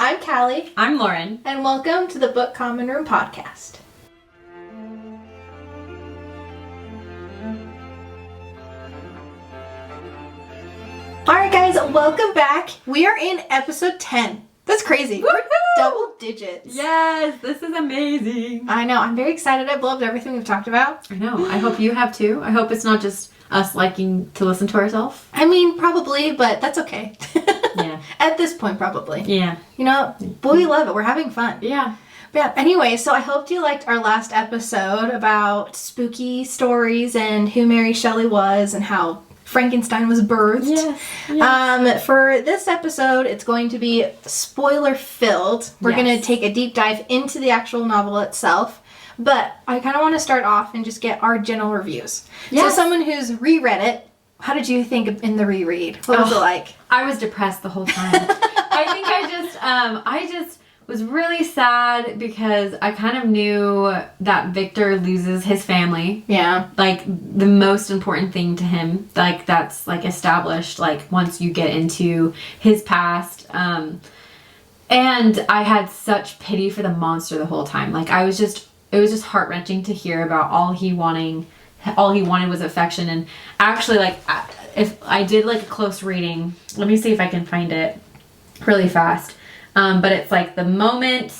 I'm Callie. I'm Lauren. And welcome to the Book Common Room podcast. Alright guys, welcome back. We are in episode 10. That's crazy. We're double digits. Yes, this is amazing. I know. I'm very excited. I've loved everything we've talked about. I know. I hope you have too. I hope it's not just us liking to listen to ourselves. I mean, probably, but that's okay. Yeah. At this point, probably. Yeah. You know, but we love it. We're having fun. Yeah. Yeah, anyway, so I hope you liked our last episode about spooky stories and who Mary Shelley was and how Frankenstein was birthed. Yes. For this episode, it's going to be spoiler-filled. We're going to take a deep dive into the actual novel itself. But I kind of want to start off and just get our general reviews. Yes. So someone who's reread it, how did you think in the reread? What was it like? I was depressed the whole time. I think I just was really sad because I kind of knew that Victor loses his family. Yeah. Like, the most important thing to him, like, that's, like, established, like, once you get into his past. And I had such pity for the monster the whole time. Like, it was just heart-wrenching to hear about all he wanted was affection. And actually, like, if I did, like, a close reading, let me see if I can find it really fast. But it's like the moment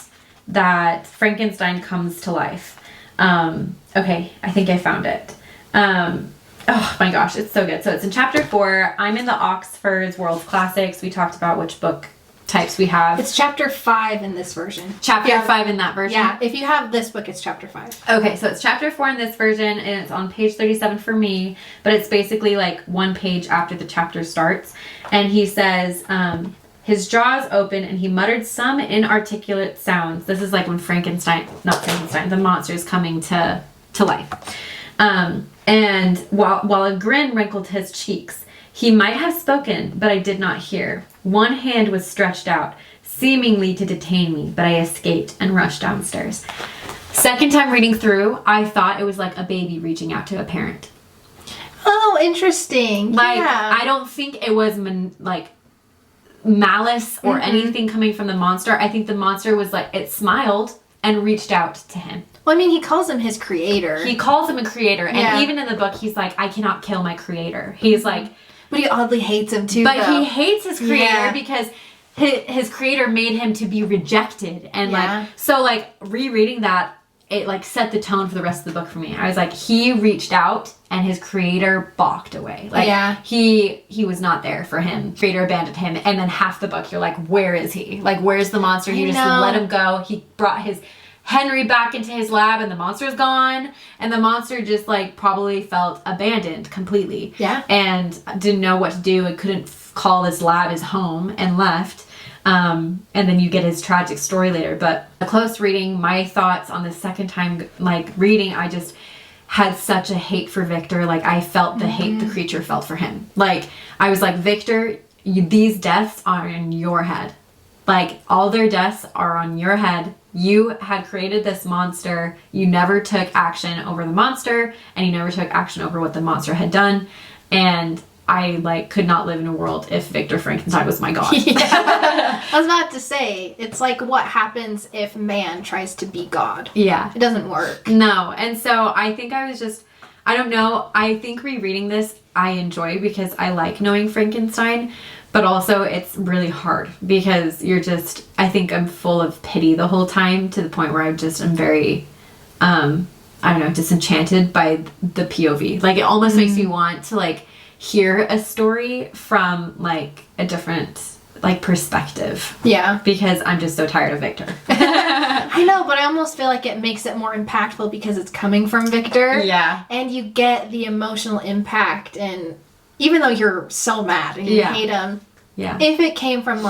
that Frankenstein comes to life. Okay, I think I found it. Oh my gosh, it's so good. So it's in chapter 4. I'm in the Oxford's World Classics. We talked about which book types we have. It's chapter 5 in this version. Chapter 5 in that version? Yeah, if you have this book, it's chapter 5. Okay, so it's chapter 4 in this version, and it's on page 37 for me, but it's basically like one page after the chapter starts. And he says, his jaws opened and he muttered some inarticulate sounds. This is like when the monster is coming to life. And while a grin wrinkled his cheeks, he might have spoken, but I did not hear. One hand was stretched out, seemingly to detain me, but I escaped and rushed downstairs. Second time reading through, I thought it was like a baby reaching out to a parent. Oh, interesting. Like, yeah. I don't think it was malice or anything coming from the monster. I think the monster was like, it smiled and reached out to him. Well, I mean, he calls him his creator. He calls him a creator. And even in the book, he's like, I cannot kill my creator. He's like... But he oddly hates him too, But though. he hates his creator because his creator made him to be rejected. And so rereading that, it like set the tone for the rest of the book for me. I was like, he reached out and his creator balked away. Like he was not there for him. Creator abandoned him, and then half the book you're like, where is he? Like, where's the monster? You just let him go. He brought his Henry back into his lab and the monster's gone, and the monster just like probably felt abandoned completely. Yeah. And didn't know what to do and couldn't call this lab his home and left. And then you get his tragic story later. But a close reading, my thoughts on the second time reading, I just had such a hate for Victor. Like, I felt the hate the creature felt for him. Like, I was like, Victor, these deaths are in your head. Like, all their deaths are on your head. You had created this monster. You never took action over the monster, and you never took action over what the monster had done. And I could not live in a world if Victor Frankenstein was my god. Yeah. I was about to say, it's like what happens if man tries to be God. Yeah. It doesn't work. No. And so I think I don't know. I think rereading this I enjoy because I like knowing Frankenstein, but also it's really hard because I think I'm full of pity the whole time to the point where I'm very, disenchanted by the POV. Like, it almost makes me want to hear a story from a different perspective. Yeah. Because I'm just so tired of Victor. I know, but I almost feel like it makes it more impactful because it's coming from Victor. Yeah. And you get the emotional impact, and even though you're so mad and you hate him, if it came from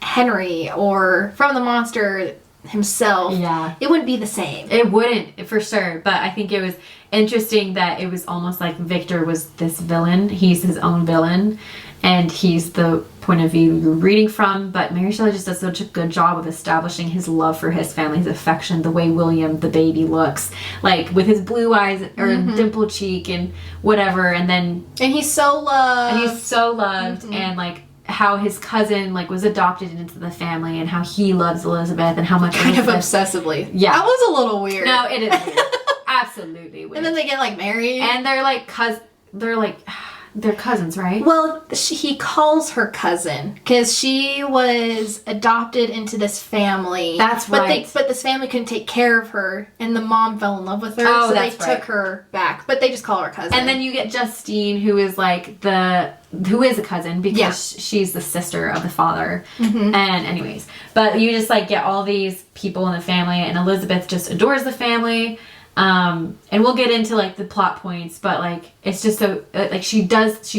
Henry or from the monster himself, it wouldn't be the same. It wouldn't, for sure. But I think it was interesting that it was almost like Victor was this villain. He's his own villain, and he's the point of view you're reading from. But Mary Shelley just does such a good job of establishing his love for his family, his affection, the way William the baby looks, with his blue eyes or dimple cheek and whatever, and he's so loved. And how his cousin like was adopted into the family and how he loves Elizabeth and how much kind of obsessively. Yeah, that was a little weird. No, it is weird. Absolutely weird. And then they get like married, and they're cousins, right? Well, he calls her cousin because she was adopted into this family. That's right. But this family couldn't take care of her, and the mom fell in love with her, so they took her back. But they just call her cousin. And then you get Justine, who is who is a cousin because she's the sister of the father. Mm-hmm. And anyways, but you just like get all these people in the family, and Elizabeth just adores the family. And we'll get into like the plot points, but like it's just so like she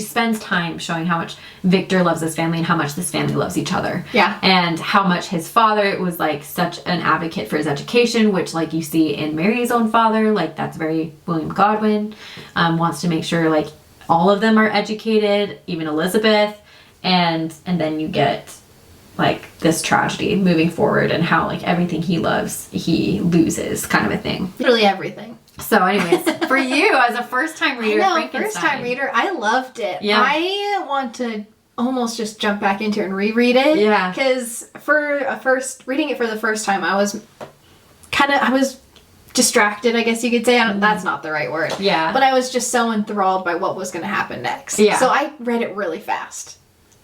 spends time showing how much Victor loves this family and how much this family loves each other. Yeah. And how much his father was like such an advocate for his education, which like you see in Mary's own father, like that's very William Godwin, wants to make sure like all of them are educated, even Elizabeth, and then you get like this tragedy moving forward and how like everything he loves he loses kind of a thing. Literally everything. So anyways, for you as a first time reader, first time reader, I loved it. Yeah. I want to almost just jump back into it and reread it. Yeah. Because reading it for the first time, I was distracted, I guess you could say. That's not the right word. Yeah. But I was just so enthralled by what was going to happen next. Yeah. So I read it really fast.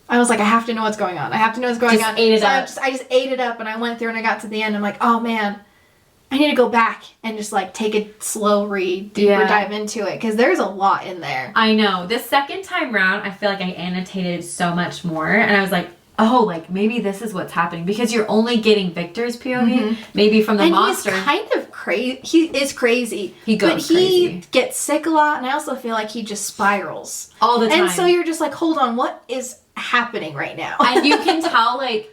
I was like, I have to know what's going on. I just ate it up, and I went through and I got to the end. I'm like, oh man, I need to go back and just like take a slow read, deeper dive into it, because there's a lot in there. I know. The second time round, I feel like I annotated so much more, and I was like, oh, like maybe this is what's happening, because you're only getting Victor's POV, maybe from the monster. He's kind of crazy. He is crazy. He goes crazy. He gets sick a lot, and I also feel like he just spirals all the time. And so you're just like, hold on, what is happening right now? And you can tell like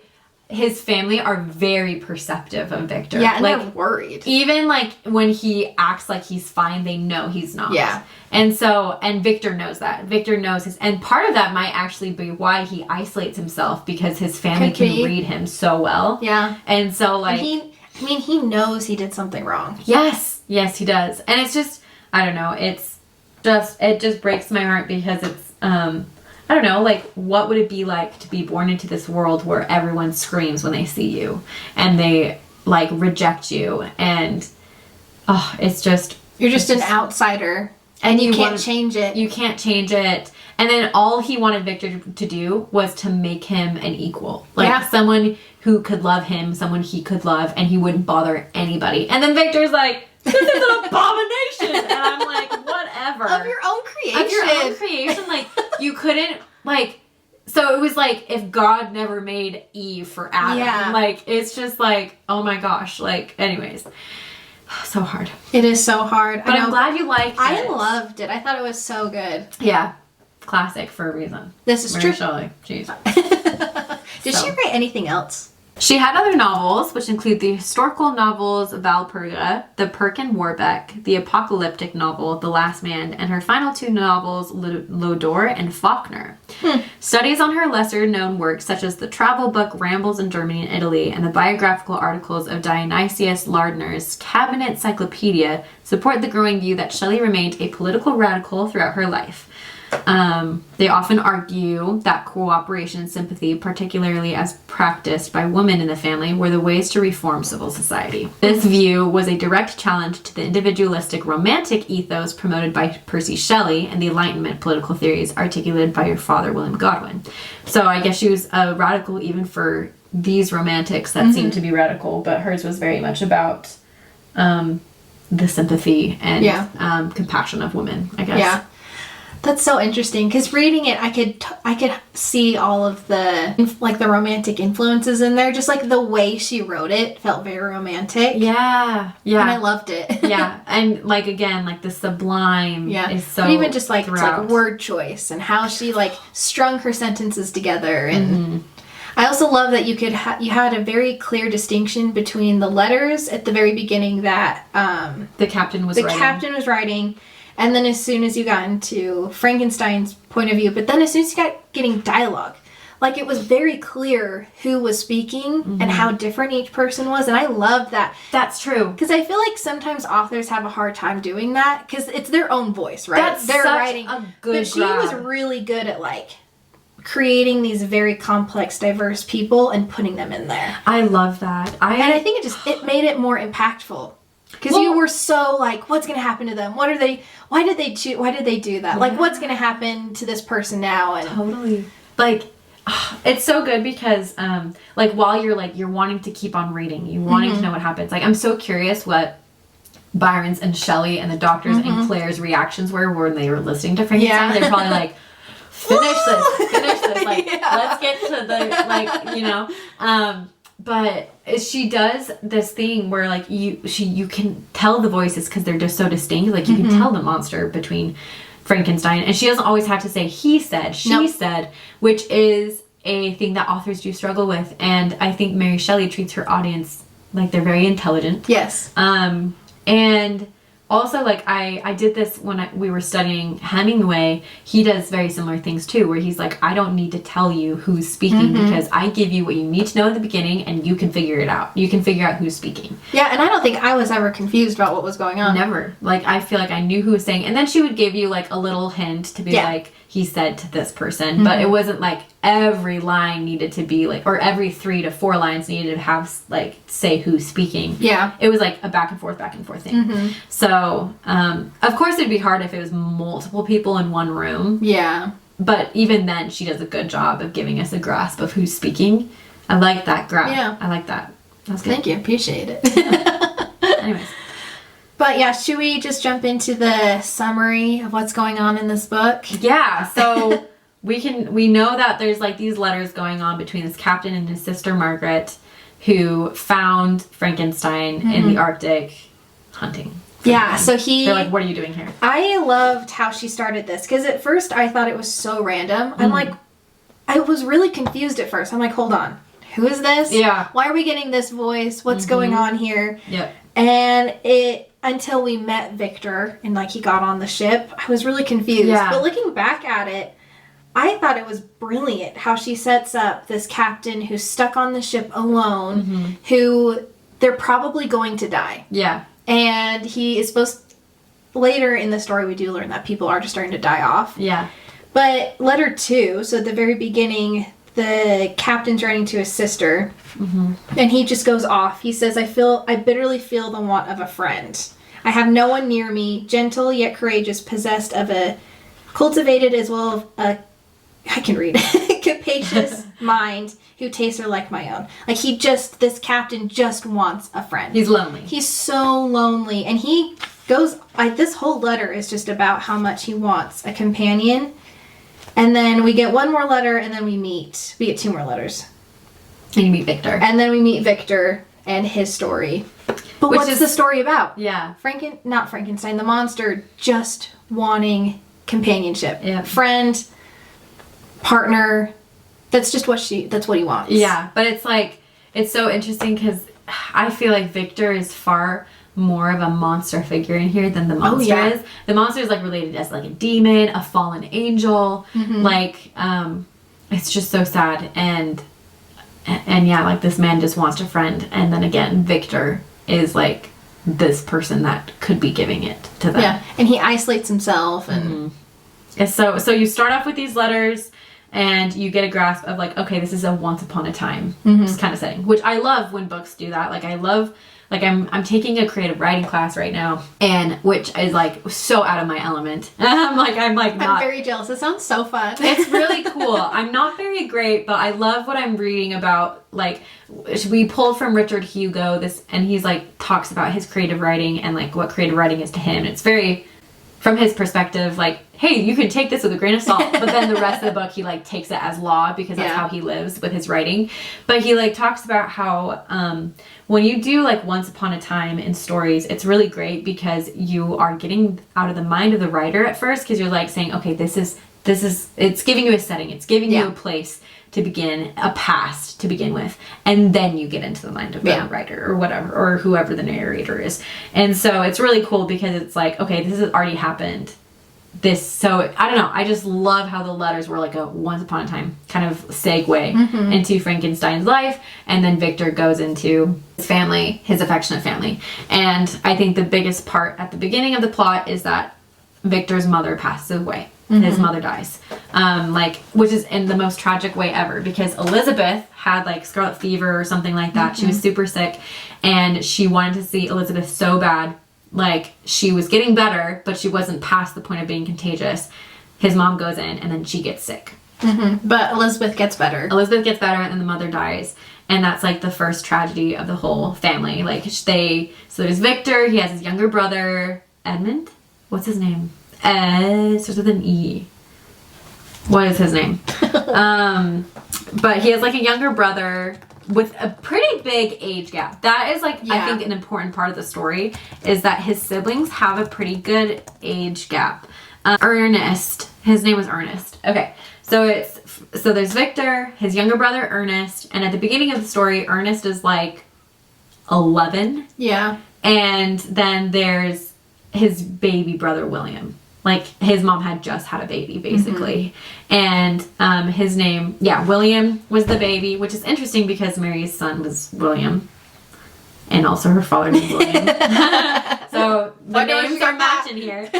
his family are very perceptive of Victor. Yeah, and like, they're worried. Even like when he acts like he's fine, they know he's not. Yeah. And Victor knows that. Victor knows and part of that might actually be why he isolates himself, because his family can read him so well. Yeah. And so like he knows he did something wrong. Yes, he does. And it's just, I don't know, it just breaks my heart, because it's I don't know, like, what would it be like to be born into this world where everyone screams when they see you and they, like, reject you, and, it's just... You're just an outsider, and you can't change it. You can't change it. And then all he wanted Victor to do was to make him an equal. Like, someone who could love him, someone he could love, and he wouldn't bother anybody. And then Victor's like, this is an abomination! And I'm like, whatever. Of your own creation. Like, you couldn't, like... So it was like if God never made Eve for Adam. Yeah. Like, it's just like, oh my gosh. Like, anyways. So hard. It is so hard. But I'm glad you liked it. I loved it. I thought it was so good. Yeah. Classic for a reason. This is Mary true. Shelly. Jeez. Did she write anything else? She had other novels, which include the historical novels Valperga, the Perkin Warbeck, the apocalyptic novel The Last Man, and her final two novels Lodore and Faulkner. Studies on her lesser-known works, such as the travel book Rambles in Germany and Italy and the biographical articles of Dionysius Lardner's Cabinet Cyclopedia, support the growing view that Shelley remained a political radical throughout her life. They often argue that cooperation and sympathy, particularly as practiced by women in the family, were the ways to reform civil society. This view was a direct challenge to the individualistic romantic ethos promoted by Percy Shelley and the Enlightenment political theories articulated by her father, William Godwin. So I guess she was a radical even for these romantics that seemed to be radical, but hers was very much about the sympathy and compassion of women, I guess. Yeah. That's so interesting, because reading it, I could see all of the, like, the romantic influences in there. Just, like, the way she wrote it felt very romantic. Yeah. And I loved it. Yeah. And, like, again, like, the sublime is so but even just, like, it's, throughout. like, word choice and how she, like, strung her sentences together. And I also love that you had a very clear distinction between the letters at the very beginning that the captain was writing. And then as soon as you got into Frankenstein's point of view, but then as soon as you got getting dialogue, like, it was very clear who was speaking and how different each person was. And I loved that. That's true. Because I feel like sometimes authors have a hard time doing that, because it's their own voice, right? They're writing a good But she was really good at, like, creating these very complex, diverse people and putting them in there. I love that. And I think it made it more impactful. Because you were so like, what's going to happen to them? Why did they do that? Yeah. Like, what's going to happen to this person now? And totally. Like, it's so good because, like, while you're wanting to keep on reading, you're wanting to know what happens. Like, I'm so curious what Byron's and Shelley and the doctors and Claire's reactions were when they were listening to Frankenstein. They're probably like, finish this. Like, let's get to the, like, you know. But she does this thing where, like, you can tell the voices because they're just so distinct. Like, you can tell the monster between Frankenstein. And she doesn't always have to say he said, she said, which is a thing that authors do struggle with. And I think Mary Shelley treats her audience like they're very intelligent. Yes. And also, like, I did this when we were studying Hemingway. He does very similar things too, where he's like, I don't need to tell you who's speaking because I give you what you need to know in the beginning and you can figure it out. You can figure out who's speaking. Yeah, and I don't think I was ever confused about what was going on. Never. Like, I feel like I knew who was saying, and then she would give you, like, a little hint to be like, he said to this person, but it wasn't like every line needed to be like, or every 3 to 4 lines needed to have, like, say who's speaking. Yeah. It was like a back and forth thing. So, of course it'd be hard if it was multiple people in one room. Yeah. But even then, she does a good job of giving us a grasp of who's speaking. I like that grasp. Yeah. I like that. That's good. Thank you. Appreciate it. Anyways. But yeah, should we just jump into the summary of what's going on in this book? Yeah, so we know that there's, like, these letters going on between this captain and his sister Margaret, who found Frankenstein in the Arctic hunting. Yeah, so they're like, what are you doing here? I loved how she started this, because at first I thought it was so random. I'm like, I was really confused at first. I'm like, hold on, who is this? Yeah. Why are we getting this voice? What's going on here? Yep. And until we met Victor and, like, he got on the ship, I was really confused. Yeah. But looking back at it, I thought it was brilliant how she sets up this captain who's stuck on the ship alone, who they're probably going to die. Yeah. And he is later in the story we do learn that people are just starting to die off. Yeah. But letter 2, so at the very beginning, the captain's writing to his sister, and he just goes off. He says, I bitterly feel the want of a friend. I have no one near me, gentle yet courageous, possessed of a cultivated as well as I can read, capacious mind who tastes are like my own. Like, this captain just wants a friend. He's lonely. He's so lonely. And he goes, this whole letter is just about how much he wants a companion. And then we get one more letter, and then we get 2 more letters. And you meet Victor. And then we meet Victor and his story. But what's the story about? Yeah. Not Frankenstein, the monster just wanting companionship. Yeah. Friend, partner. That's just what he wants. Yeah, but it's like, it's so interesting because I feel like Victor is far more of a monster figure in here than the monster is. The monster is, like, related as, like, a demon, a fallen angel. Like, it's just so sad. And yeah, like, this man just wants a friend. And then again, Victor is, like, this person that could be giving it to them. Yeah, and he isolates himself. And so you start off with these letters, and you get a grasp of, like, okay, this is a once upon a time just kind of setting, which I love when books do that. Like, I love, like, I'm taking a creative writing class right now, and which is, like, so out of my element. I'm very jealous. It sounds so fun. It's really cool. I'm not very great, but I love what I'm reading about. Like, we pulled from Richard Hugo and he's, like, talks about his creative writing and, like, what creative writing is to him. It's very, from his perspective, like, hey, you can take this with a grain of salt, but then the rest of the book he, like, takes it as law because that's how he lives with his writing. But he, like, talks about how when you do, like, once upon a time in stories, it's really great because you are getting out of the mind of the writer at first, because you're, like, saying, okay, this is it's giving you a setting, it's giving you a place to begin, a past to begin with, and then you get into the mind of the writer or whatever, or whoever the narrator is. And so it's really cool because it's like, okay, this has already happened. So I don't know, I just love how the letters were like a once upon a time kind of segue into Frankenstein's life, and then Victor goes into his family, his affectionate family. And I think the biggest part at the beginning of the plot is that Victor's mother passes away. His mother dies. like, which is in the most tragic way ever, because Elizabeth had like scarlet fever or something like that. She was super sick, and she wanted to see Elizabeth so bad. Like, she was getting better, but she wasn't past the point of being contagious. His mom goes in, and then she gets sick. But Elizabeth gets better. Elizabeth gets better, and then the mother dies. And that's like the first tragedy of the whole family. Like, so there's Victor. He has his younger brother, Edmund. What's his name? Starts with an E. What is his name? But he has like a younger brother with a pretty big age gap. That is like, I think, an important part of the story, is that his siblings have a pretty good age gap. Ernest. His name was Ernest. Okay. So there's Victor, his younger brother Ernest, and at the beginning of the story, Ernest is like 11. Yeah. And then there's his baby brother William. Like, his mom had just had a baby, basically. And his name, William was the baby, which is interesting because Mary's son was William. And also her father named William. So the names are matching here.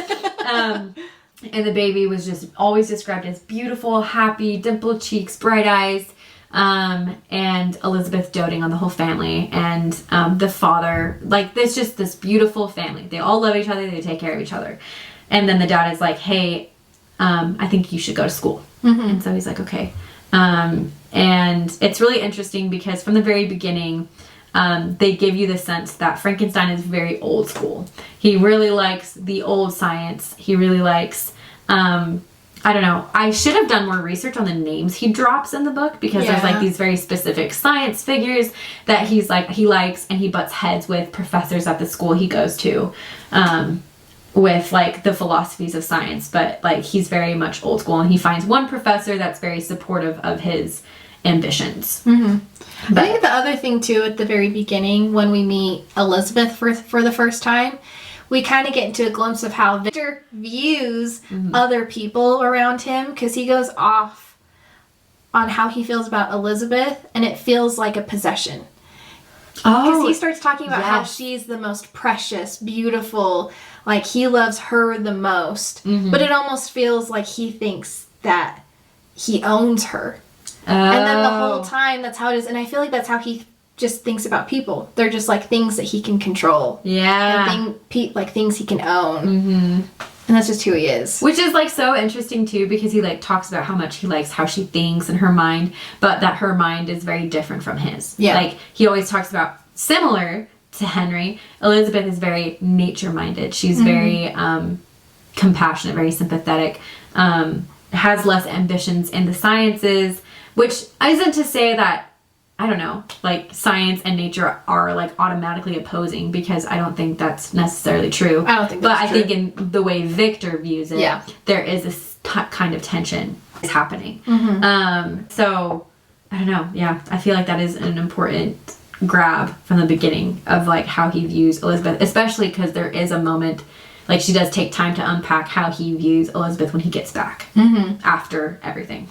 And the baby was just always described as beautiful, happy, dimpled cheeks, bright eyes. And Elizabeth doting on the whole family. And the father, like, there's just this beautiful family. They all love each other. They take care of each other. And then the dad is like, hey, I think you should go to school. And so he's like, okay. And it's really interesting because from the very beginning, they give you the sense that Frankenstein is very old school. He really likes the old science. He really likes, I don't know. I should have done more research on the names he drops in the book, because there's like these very specific science figures that he likes, and he butts heads with professors at the school he goes to, with like the philosophies of science. But like, he's very much old school, and he finds one professor that's very supportive of his ambitions. I think the other thing too, at the very beginning, when we meet Elizabeth for the first time, we kind of get into a glimpse of how Victor views other people around him, because he goes off on how he feels about Elizabeth, and it feels like a possession. Because he starts talking about how she's the most precious, beautiful, like he loves her the most, but it almost feels like he thinks that he owns her. And then the whole time, that's how it is. And I feel like that's how he just thinks about people. They're just like things that he can control. And like things he can own. And that's just who he is. Which is like so interesting too, because he like talks about how much he likes how she thinks and her mind, but that her mind is very different from his. Like, he always talks about, similar to Henry, Elizabeth is very nature minded. She's very compassionate, very sympathetic, has less ambitions in the sciences, which isn't to say that, I don't know, like science and nature are like automatically opposing, because I don't think that's necessarily true. I don't think that's true. But I think in the way Victor views it, there is this kind of tension is happening. So, I don't know. Yeah, I feel like that is an important grab from the beginning of like how he views Elizabeth, especially because there is a moment, like, she does take time to unpack how he views Elizabeth when he gets back after everything.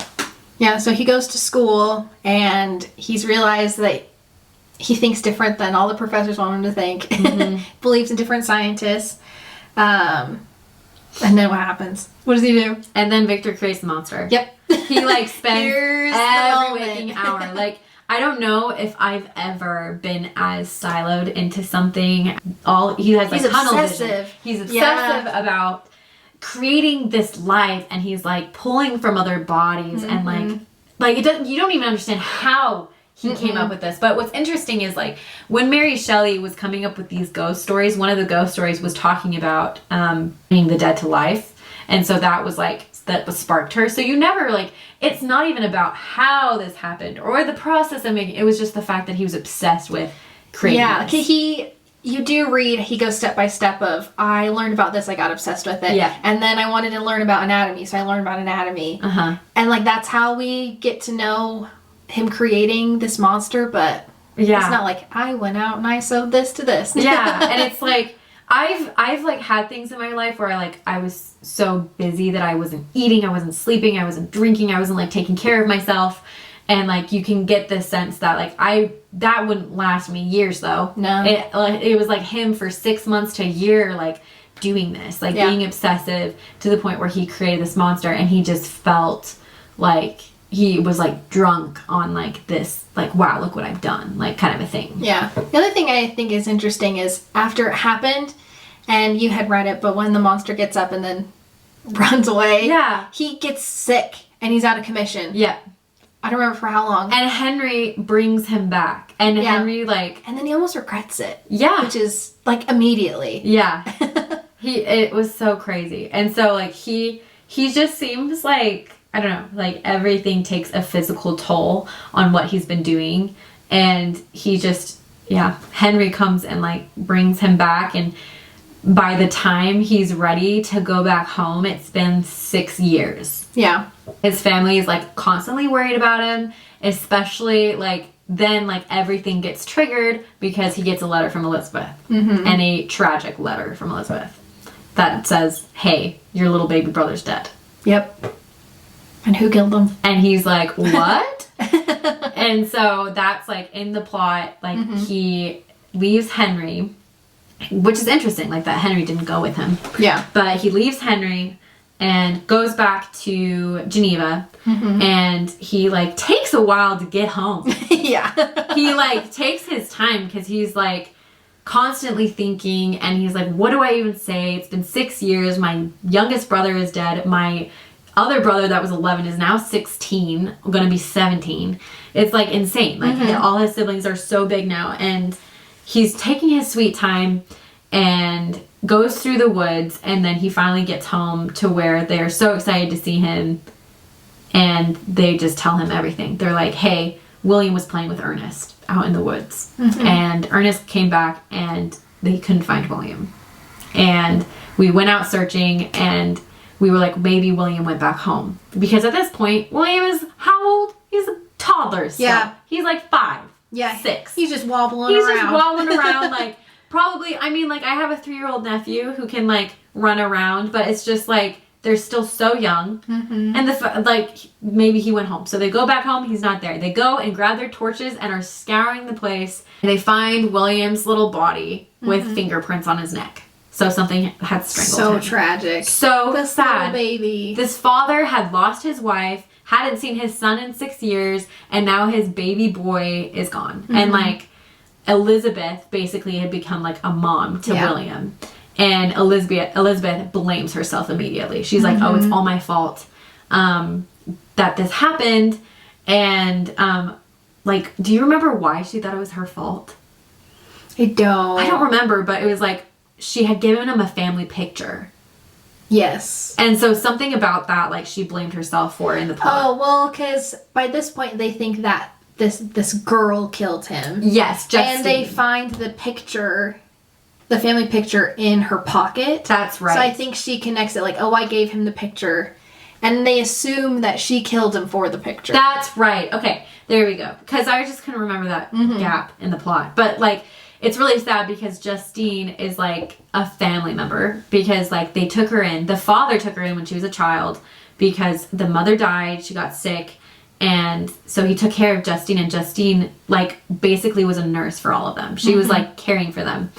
Yeah, so he goes to school, and he's realized that he thinks different than all the professors want him to think. Believes in different scientists. And then what happens? What does he do? And then Victor creates the monster. Yep. He like spends every waking hour. Like, I don't know if I've ever been as siloed into something. He has like tunnel vision. He's obsessive about creating this life, and he's like pulling from other bodies, and like you don't even understand how he came up with this. But what's interesting is, like, when Mary Shelley was coming up with these ghost stories, one of the ghost stories was talking about bringing the dead to life, and so that was sparked her. So you never, like, it's not even about how this happened or the process of making it. Was just the fact that he was obsessed with creating this. You do read, he goes step by step of, I learned about this, I got obsessed with it. And then I wanted to learn about anatomy, so I learned about anatomy. And, like, that's how we get to know him creating this monster, but it's not like, I went out and I sewed this to this. And it's like, I've like had things in my life where I was so busy that I wasn't eating, I wasn't sleeping, I wasn't drinking, I wasn't like taking care of myself. And like, you can get this sense that like that wouldn't last me years though. No. It was like him for 6 months to a year, like doing this, like being obsessive to the point where he created this monster, and he just felt like he was like drunk on like this, like, wow, look what I've done, like kind of a thing. Yeah. The other thing I think is interesting is after it happened, and you had read it, but when the monster gets up and then runs away, he gets sick and he's out of commission. Yeah. I don't remember for how long. And Henry brings him back. And Henry, like... And then he almost regrets it. Yeah. Which is, like, immediately. Yeah. It was so crazy. And so, like, he just seems like... I don't know, like everything takes a physical toll on what he's been doing. And he just, Henry comes and like brings him back. And by the time he's ready to go back home, it's been 6 years. Yeah. His family is like constantly worried about him, especially like then like everything gets triggered because he gets a letter from Elizabeth, and a tragic letter from Elizabeth that says, hey, your little baby brother's dead. Yep. And who killed him? And he's like, what? And so that's like in the plot, like he leaves Henry, which is interesting, like that Henry didn't go with him. Yeah. But he leaves Henry and goes back to Geneva, and he like takes a while to get home. Yeah. He like takes his time because he's like constantly thinking, and he's like, what do I even say? It's been 6 years. My youngest brother is dead. My other brother that was 11 is now 16, going to be 17. It's like insane. Like all his siblings are so big now, and he's taking his sweet time and goes through the woods, and then he finally gets home to where they're so excited to see him, and they just tell him everything. They're like, hey, William was playing with Ernest out in the woods, and Ernest came back and they couldn't find William. And we went out searching, and we were like, maybe William went back home. Because at this point, William is how old? He's a toddler still. Yeah. He's like 5. Yeah. 6. He's just wobbling around. He's just wobbling around, like, probably, I mean, like, I have a 3-year-old nephew who can, like, run around, but it's just, like, they're still so young. And, like, maybe he went home. So they go back home, he's not there. They go and grab their torches and are scouring the place. They find William's little body with fingerprints on his neck. So something had strangled him. So tragic. So this sad. Little baby. This father had lost his wife, hadn't seen his son in 6 years, and now his baby boy is gone. And like Elizabeth basically had become like a mom to William. And Elizabeth blames herself immediately. She's like, oh, it's all my fault that this happened. And like, do you remember why she thought it was her fault? I don't remember, but it was like, she had given him a family picture. Yes. And so something about that, like, she blamed herself for in the plot. Oh, well, because by this point they think that this girl killed him. Yes, Justine. And they find the picture, the family picture, in her pocket. That's right. So I think she connects it like, oh, I gave him the picture. And they assume that she killed him for the picture. That's right. Okay, there we go. Because I just couldn't remember that gap in the plot. But, like, it's really sad because Justine is like a family member because like they took her in. The father took her in when she was a child because the mother died. She got sick. And so he took care of Justine, and Justine like basically was a nurse for all of them. She was like caring for them.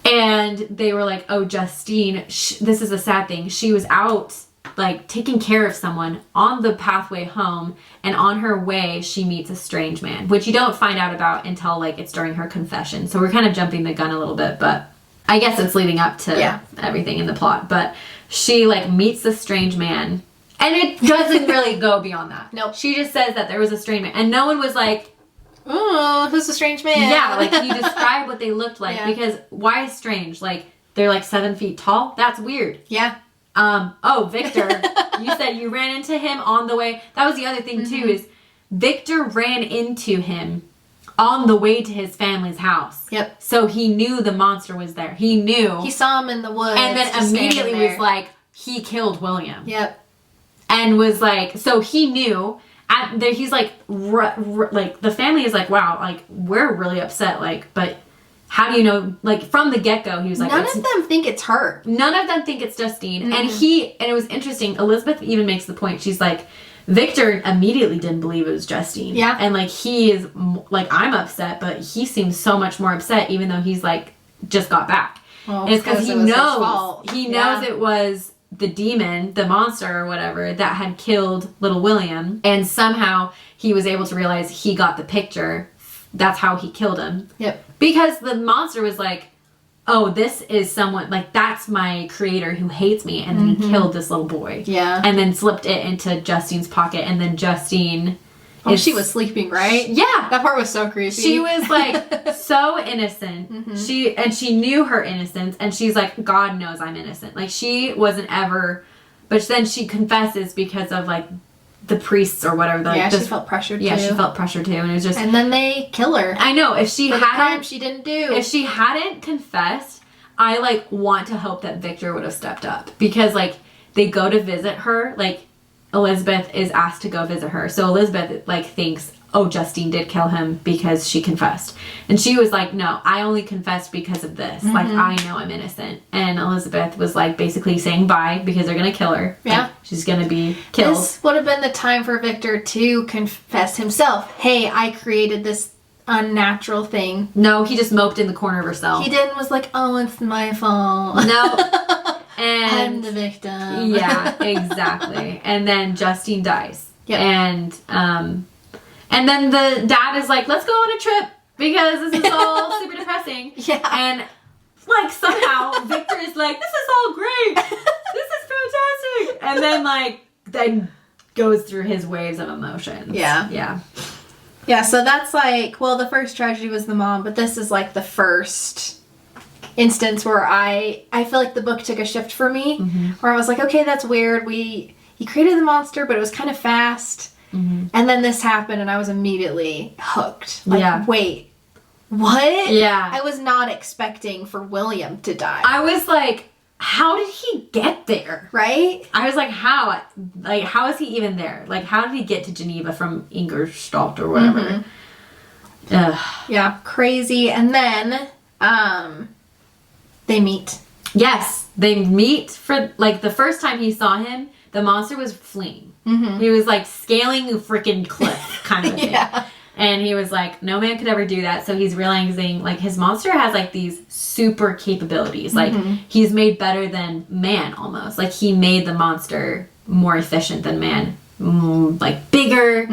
And they were like, oh, Justine, this is a sad thing. She was out like taking care of someone on the pathway home, and on her way she meets a strange man, which you don't find out about until like it's during her confession. So we're kind of jumping the gun a little bit, but I guess it's leading up to everything in the plot. But she like meets this strange man, and it doesn't really go beyond that. Nope. She just says that there was a strange man, and no one was like, oh, who's a strange man? Yeah, like you describe what they looked like, because why is strange? Like they're like 7 feet tall. That's weird. Yeah. Oh, Victor, you said you ran into him on the way. That was the other thing too, is Victor ran into him on the way to his family's house. Yep. So he knew the monster was there. He knew. He saw him in the woods. And then immediately was like, he killed William. Yep. And was like, so he knew. He's like, like the family is like, wow, like we're really upset. Like, but how do you know? Like from the get-go, he was like, none of them think it's her. None of them think it's Justine. And it was interesting. Elizabeth even makes the point. She's like, Victor immediately didn't believe it was Justine. Yeah. And like, he is like, I'm upset, but he seems so much more upset, even though he's like, just got back. Well, it's because he knows it was the demon, the monster or whatever, that had killed little William. And somehow he was able to realize he got the picture. That's how he killed him. Yep. Because the monster was like, oh, this is someone, like, that's my creator who hates me. And then he killed this little boy. Yeah. And then slipped it into Justine's pocket. And then Justine... she was sleeping, right? Yeah. That part was so creepy. She was, like, so innocent. She knew her innocence. And she's like, God knows I'm innocent. Like, she wasn't ever... But then she confesses because of, like, the priests or whatever. She felt pressured too. Yeah, she felt pressure too. And it was just... And then they kill her. I know. If she hadn't... the crime she didn't do. If she hadn't confessed, I, like, want to hope that Victor would have stepped up. Because, like, they go to visit her. Like, Elizabeth is asked to go visit her. So Elizabeth, like, thinks, oh, Justine did kill him because she confessed. And she was like, no, I only confessed because of this. Like, I know I'm innocent. And Elizabeth was, like, basically saying bye because they're going to kill her. Yeah. Like, she's going to be killed. This would have been the time for Victor to confess himself. Hey, I created this unnatural thing. No, he just moped in the corner of herself. He didn't was like, oh, it's my fault. No. And I'm the victim. Yeah, exactly. And then Justine dies. Yep. And then the dad is like, let's go on a trip because this is all super depressing. Yeah. And like somehow Victor is like, this is all great. This is fantastic. And then like then goes through his waves of emotions. Yeah. Yeah. Yeah, so that's like, well, the first tragedy was the mom, but this is like the first instance where I feel like the book took a shift for me, where I was like, okay, that's weird. He created the monster, but it was kind of fast. And then this happened and I was immediately hooked. Like, wait, what? Yeah. I was not expecting for William to die. I was like, how did he get there? Right? I was like, how? Like, how is he even there? Like, how did he get to Geneva from Ingolstadt or whatever? Yeah, crazy. And then, they meet. Yes, they meet for, like, the first time he saw him, the monster was fleeing. He was, like, scaling a freaking cliff kind of thing. And he was like, no man could ever do that. So he's realizing, like, his monster has, like, these super capabilities. Like, he's made better than man, almost. Like, he made the monster more efficient than man. Like, bigger,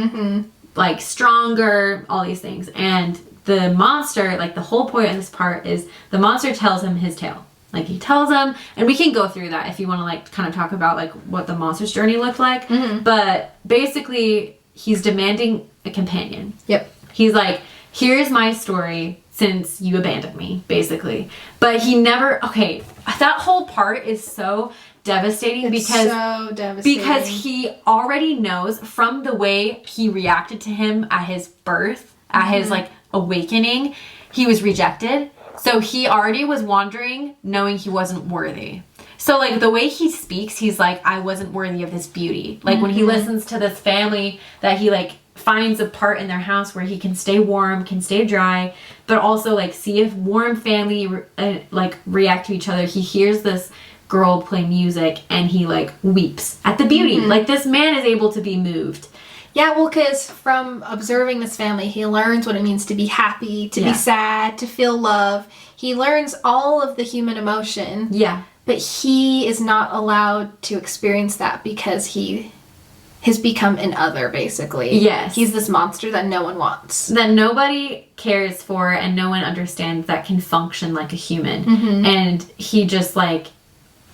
like, stronger, all these things. And the monster, like, the whole point of this part is the monster tells him his tale. Like, he tells him, and we can go through that if you want to, like, kind of talk about, like, what the monster's journey looked like. But basically, he's demanding a companion. Yep. He's like, here's my story since you abandoned me, basically. But he never, okay, that whole part is so devastating because he already knows from the way he reacted to him at his birth, at his, like, awakening, he was rejected. So he already was wandering knowing he wasn't worthy. So, like, the way he speaks, he's like, I wasn't worthy of this beauty. Like, when he listens to this family that he, like, finds a part in their house where he can stay warm, can stay dry, but also, like, see a warm family, like, react to each other. He hears this girl play music and he, like, weeps at the beauty. Like, this man is able to be moved. Yeah, well, because from observing this family, he learns what it means to be happy, to be sad, to feel love. He learns all of the human emotion. Yeah. But he is not allowed to experience that because he has become an other, basically. Yes. He's this monster that no one wants. That nobody cares for and no one understands that can function like a human. And he just, like,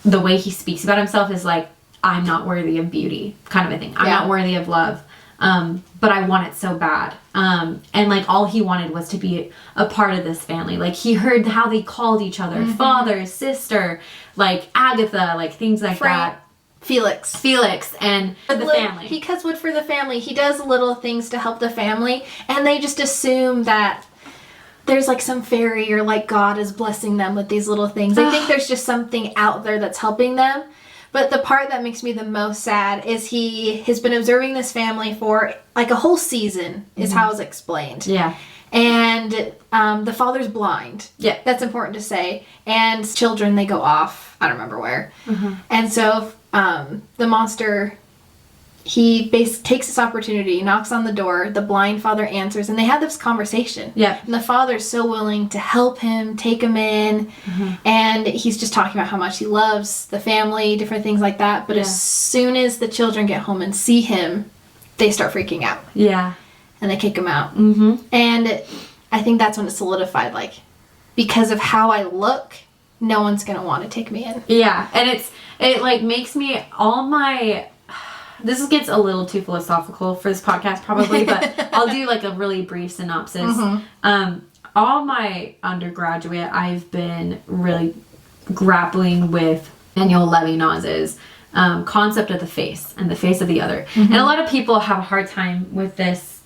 the way he speaks about himself is like, I'm not worthy of beauty, kind of a thing. I'm not worthy of love. But I want it so bad. And, like, all he wanted was to be a part of this family. Like, he heard how they called each other. Father, sister, like, Agatha, like, things like that. Felix, and for the family. He cuts wood for the family. He does little things to help the family. And they just assume that there's, like, some fairy or, like, God is blessing them with these little things. They think there's just something out there that's helping them. But the part that makes me the most sad is he has been observing this family for, like, a whole season, is how it's explained. Yeah. And the father's blind. Yeah. That's important to say. And children, they go off. I don't remember where. And so the monster he takes this opportunity, knocks on the door, the blind father answers, and they have this conversation. Yeah. And the father's so willing to help him, take him in, and he's just talking about how much he loves the family, different things like that. But as soon as the children get home and see him, they start freaking out. Yeah. And they kick him out. And I think that's when it solidified, like, because of how I look, no one's going to want to take me in. Yeah. And it like makes me this gets a little too philosophical for this podcast probably, but I'll do like a really brief synopsis. All my undergraduate, I've been really grappling with Daniel Levinas's concept of the face and the face of the other. And a lot of people have a hard time with this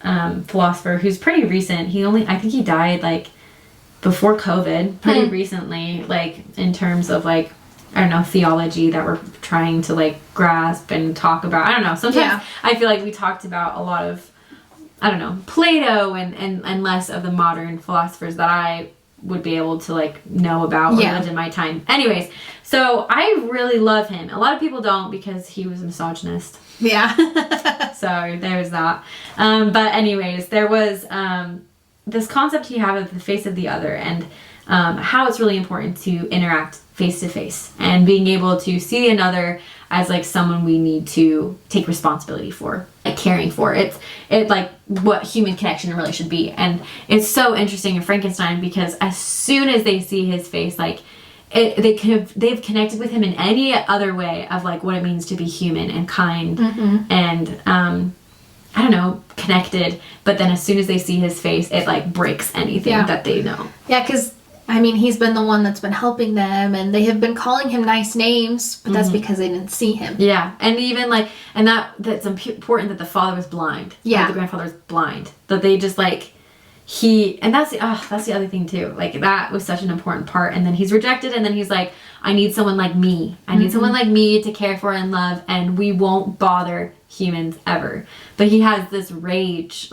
philosopher who's pretty recent. I think he died like before COVID, pretty recently, like in terms of like, I don't know, theology that we're trying to like grasp and talk about. I don't know. Sometimes I feel like we talked about a lot of, I don't know, Plato and less of the modern philosophers that I would be able to like know about or lived in my time. Anyways, so I really love him. A lot of people don't because he was a misogynist. Yeah. So there's that. But anyways, there was this concept he had of the face of the other and how it's really important to interact face to face and being able to see another as like someone we need to take responsibility for, like caring for. It's like what human connection really should be. And it's so interesting in Frankenstein because as soon as they see his face, like they've connected with him in any other way of like what it means to be human and kind and I don't know, connected. But then as soon as they see his face, it like breaks anything that they know. Yeah, because I mean, he's been the one that's been helping them, and they have been calling him nice names, but that's because they didn't see him. Yeah, and even like, and that's important that the father was blind. Yeah, the grandfather was blind. That they just like, and that's the other thing too. Like that was such an important part. And then he's rejected, and then he's like, I need someone like me. I need someone like me to care for and love, and we won't bother humans ever. But he has this rage,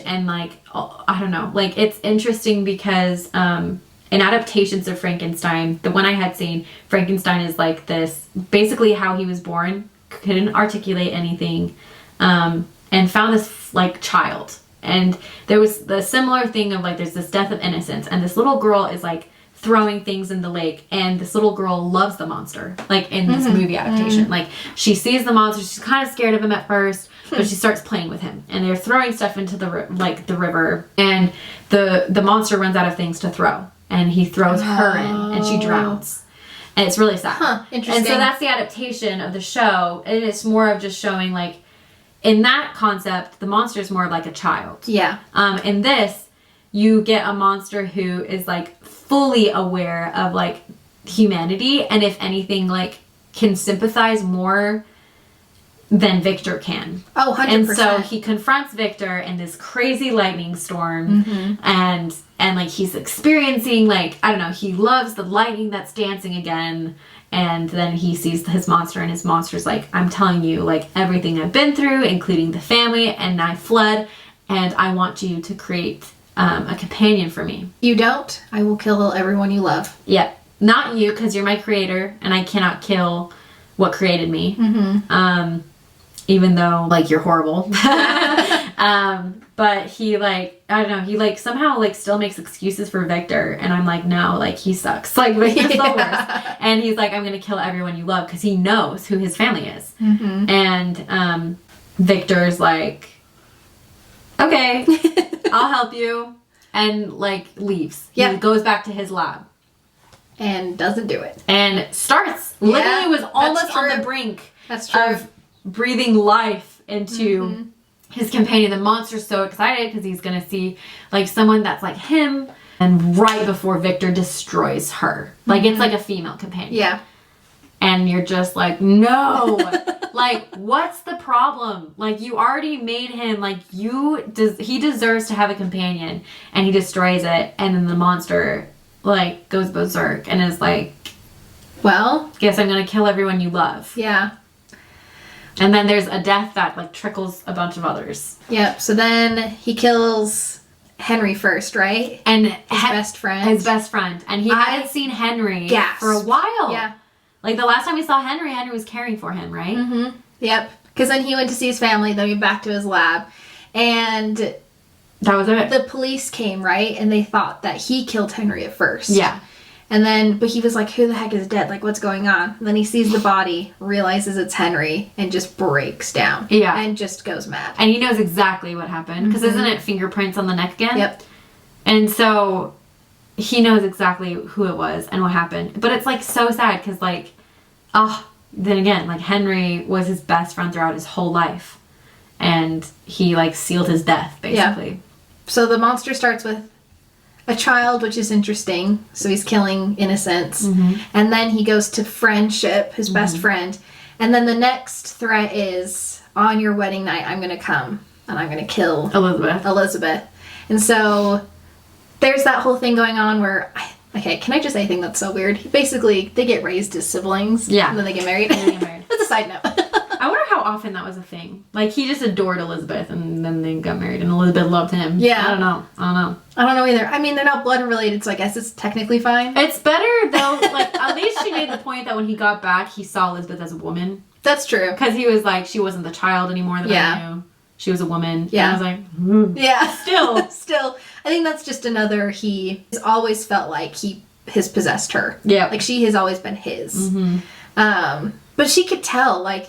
and like, I don't know, like it's interesting because in adaptations of Frankenstein, the one I had seen, Frankenstein is like this, basically how he was born, couldn't articulate anything, and found this like child. And there was the similar thing of like, there's this death of innocence, and this little girl is like throwing things in the lake, and this little girl loves the monster, like in this movie adaptation. Like she sees the monster, she's kind of scared of him at first, but she starts playing with him, and they're throwing stuff into the river, and the monster runs out of things to throw, and he throws her in, and she drowns, and it's really sad. Interesting. And so that's the adaptation of the show, and it's more of just showing like, in that concept, the monster is more like a child. Yeah. In this, you get a monster who is like fully aware of like humanity, and if anything, like can sympathize more than Victor can. Oh, 100%. And so he confronts Victor in this crazy lightning storm, and like he's experiencing like, I don't know, he loves the lightning that's dancing again, and then he sees his monster, and his monster's like, I'm telling you like everything I've been through, including the family, and I fled, and I want you to create a companion for me. You don't? I will kill everyone you love. Yeah. Not you, because you're my creator, and I cannot kill what created me. Even though, like, you're horrible. But he, like, I don't know, he, like, somehow, like, still makes excuses for Victor, and I'm like, no, like, he sucks. Like, Victor's the worst. And he's like, I'm gonna kill everyone you love, because he knows who his family is. And Victor's like, okay, I'll help you, and like leaves. Yeah. He goes back to his lab. And doesn't do it. And starts, literally was almost on the brink of breathing life into his companion. The monster's so excited because he's going to see like someone that's like him. And right before Victor destroys her. Like it's like a female companion. Yeah. And you're just like, no, like, what's the problem? Like, you already made him, like, he deserves to have a companion, and he destroys it, and then the monster, like, goes berserk, and is like, well, guess I'm gonna kill everyone you love. Yeah. And then there's a death that, like, trickles a bunch of others. Yep, so then he kills Henry first, right? And his best friend. His best friend. And he hadn't seen Henry for a while. Yeah. Like, the last time we saw Henry was caring for him, right? Yep. Because then he went to see his family, then he went back to his lab. And that was it. The police came, right? And they thought that he killed Henry at first. Yeah. And then, but he was like, who the heck is dead? Like, what's going on? And then he sees the body, realizes it's Henry, and just breaks down. Yeah. And just goes mad. And he knows exactly what happened. Because isn't it fingerprints on the neck again? Yep. And so he knows exactly who it was and what happened. But it's, like, so sad because, like, then again, like, Henry was his best friend throughout his whole life. And he, like, sealed his death, basically. Yeah. So the monster starts with a child, which is interesting. So he's killing innocents. Mm-hmm. And then he goes to friendship, his best friend. And then the next threat is, on your wedding night, I'm going to come and I'm going to kill Elizabeth. And so there's that whole thing going on where, okay, can I just say anything that's so weird? Basically, they get raised as siblings. Yeah. And then they get married. That's a side note. I wonder how often that was a thing. Like, he just adored Elizabeth, and then they got married, and Elizabeth loved him. Yeah. I don't know I don't know either. I mean, they're not blood related, so I guess it's technically fine. It's better, though. Like, at least she made the point that when he got back, he saw Elizabeth as a woman. That's true. Because he was like, she wasn't the child anymore that I knew. She was a woman. Yeah. And I was like, yeah. Still. I think that's just another, he has always felt like he has possessed her. Yeah. Like, she has always been his. Mm-hmm. But she could tell, like,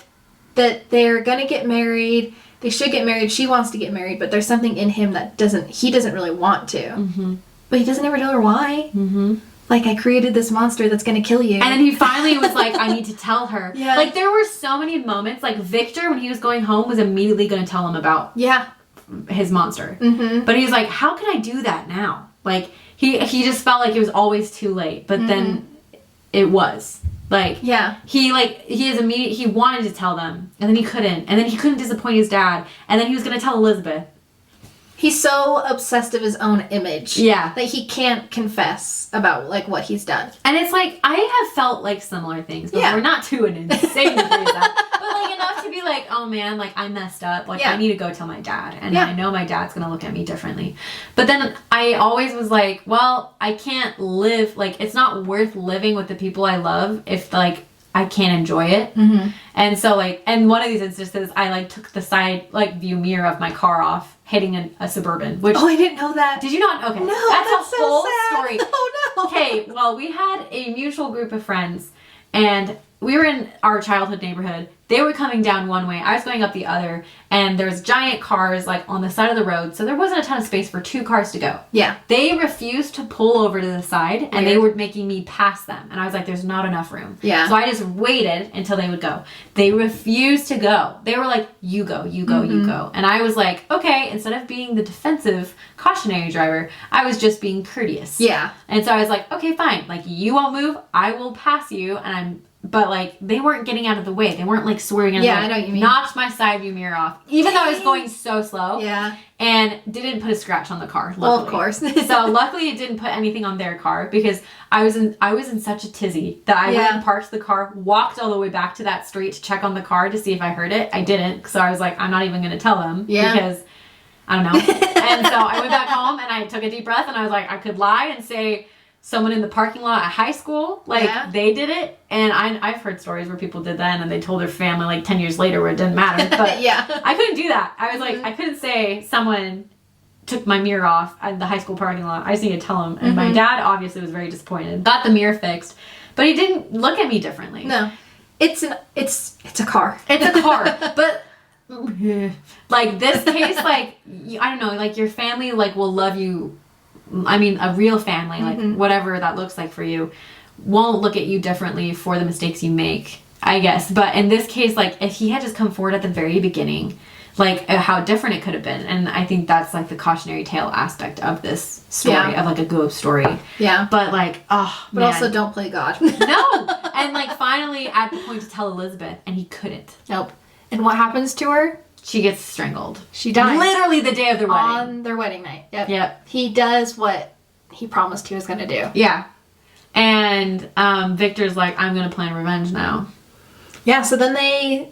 that they're gonna get married. They should get married. She wants to get married, but there's something in him that he doesn't really want to. Mm-hmm. But he doesn't ever tell her why. Mm-hmm. Like, I created this monster that's gonna kill you. And then he finally was like, I need to tell her. Yeah. Like, there were so many moments. Like, Victor, when he was going home, was immediately gonna tell him about his monster. Mm-hmm. But he was like, how can I do that now? Like, he just felt like it was always too late. But then it was. Like, he wanted to tell them, and then he couldn't, and then he couldn't disappoint his dad, and then he was going to tell Elizabeth. He's so obsessed of his own image. Yeah. That he can't confess about, like, what he's done. And it's like, I have felt, like, similar things, but we're not to an insane degree of that. But, like, enough to be like, oh, man, like, I messed up. Like, I need to go tell my dad. And I know my dad's going to look at me differently. But then I always was like, well, I can't live, like, it's not worth living with the people I love if, like, I can't enjoy it. Mm-hmm. And so, like, and one of these instances, I, like, took the side, like, view mirror of my car off, hitting a Suburban, which... Oh, I didn't know that. Did you not? Okay. No, that's a so whole sad. story. Oh, no. Okay, well, we had a mutual group of friends, and we were in our childhood neighborhood. They were coming down one way. I was going up the other, and there's giant cars, like, on the side of the road, so there wasn't a ton of space for two cars to go. Yeah. They refused to pull over to the side, and they were making me pass them. And I was like, there's not enough room. Yeah. So I just waited until they would go. They refused to go. They were like, you go, you go, you go. And I was like, okay, instead of being the defensive cautionary driver, I was just being courteous. Yeah. And so I was like, okay, fine. Like, you won't move, I will pass you, but, like, they weren't getting out of the way. They weren't, like, swerving out of the way. I know what you mean. Knocked my side view mirror off. Even though I was going so slow. Yeah. And didn't put a scratch on the car, luckily. Well, of course. So, luckily, it didn't put anything on their car because I was in such a tizzy that I went and parked the car, walked all the way back to that street to check on the car to see if I heard it. I didn't. So, I was like, I'm not even going to tell them. Yeah. Because, I don't know. And so, I went back home and I took a deep breath and I was like, I could lie and say... Someone in the parking lot at high school, like, they did it. And I've heard stories where people did that and they told their family, like, 10 years later where it didn't matter. But I couldn't do that. I was like, I couldn't say someone took my mirror off at the high school parking lot. I just need to tell him. And my dad obviously was very disappointed. Got the mirror fixed. But he didn't look at me differently. No. It's a car. It's a car. But... like, this case, like, I don't know, like, your family, like, will love you... I mean, a real family, like, whatever that looks like for you, won't look at you differently for the mistakes you make, I guess. But in this case, like, if he had just come forward at the very beginning, like, how different it could have been. And I think that's, like, the cautionary tale aspect of this story, of, like, a ghost story. Yeah. But, like, oh, but also don't play God. No! And, like, finally at the point to tell Elizabeth, and he couldn't. Nope. And what happens to her? She gets strangled. She dies. Literally the day of their wedding. On their wedding night. Yep. He does what he promised he was going to do. Yeah. And Victor's like, I'm going to plan revenge now. Yeah, so then they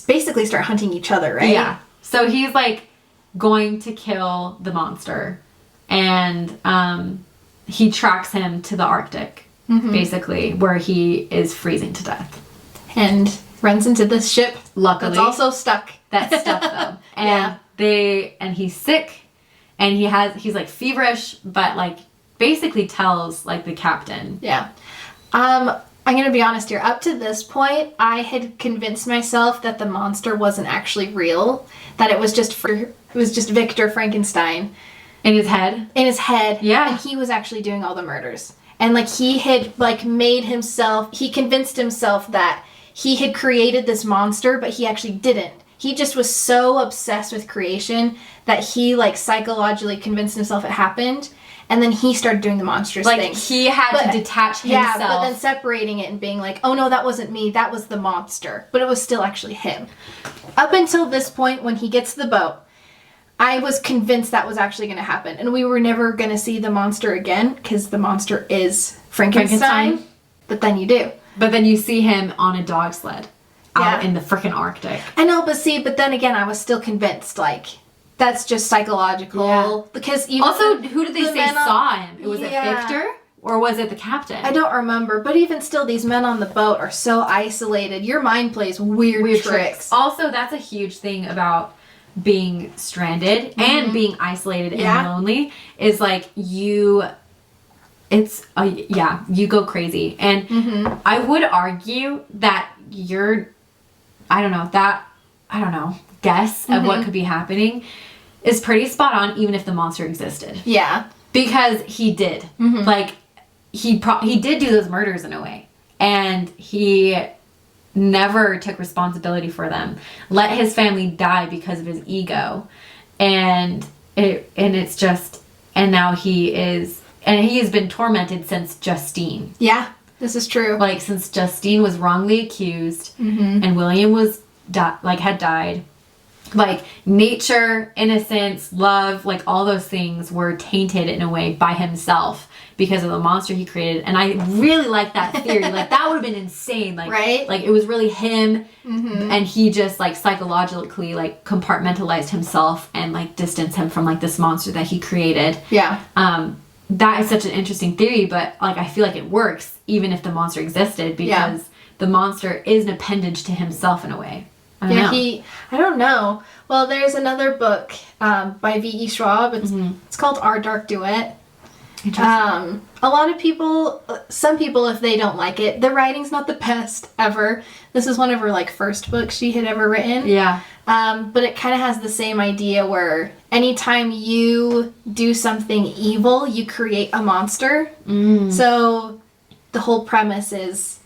basically start hunting each other, right? Yeah. So he's, like, going to kill the monster. And he tracks him to the Arctic, basically, where he is freezing to death. And runs into this ship. Luckily. That's also stuck. That's stuck though. And he's sick and he's like feverish, but like basically tells like the captain. Yeah. I'm going to be honest here. Up to this point, I had convinced myself that the monster wasn't actually real, that it was just Victor Frankenstein. In his head? In his head. Yeah. And he was actually doing all the murders. And like he had like he convinced himself that he had created this monster, but he actually didn't. He just was so obsessed with creation that he like psychologically convinced himself it happened. And then he started doing the monstrous thing. He had to detach himself. Yeah, but then separating it and being like, oh no, that wasn't me, that was the monster. But it was still actually him. Up until this point, when he gets to the boat, I was convinced that was actually going to happen. And we were never going to see the monster again, because the monster is Frankenstein. But then you do. But then you see him on a dog sled out in the freaking Arctic. I know, but then again, I was still convinced, like, that's just psychological. Yeah. Because even also, who did they say saw him? Was it Victor? Or was it the captain? I don't remember. But even still, these men on the boat are so isolated. Your mind plays weird tricks. Also, that's a huge thing about being stranded and being isolated and lonely, is like you go crazy. And I would argue that guess of what could be happening is pretty spot on, even if the monster existed. Yeah. Because he did. Like, he did do those murders in a way. And he never took responsibility for them. Let his family die because of his ego. And now he has been tormented since Justine. Yeah, this is true. Like, since Justine was wrongly accused and William had died. Like, nature, innocence, love, like, all those things were tainted in a way by himself because of the monster he created. And I really like that theory. Like, that would have been insane. Like, right? Like, it was really him, and he just, like, psychologically, like, compartmentalized himself and, like, distanced him from, like, this monster that he created. Yeah. That is such an interesting theory, but, like, I feel like it works even if the monster existed, because the monster is an appendage to himself in a way. I don't know. Well, there's another book by V.E. Schwab. It's called Our Dark Duet. A lot of people, some people, if they don't like it, the writing's not the best ever. This is one of her like first books she had ever written. Yeah. But it kind of has the same idea where anytime you do something evil, you create a monster. So the whole premise is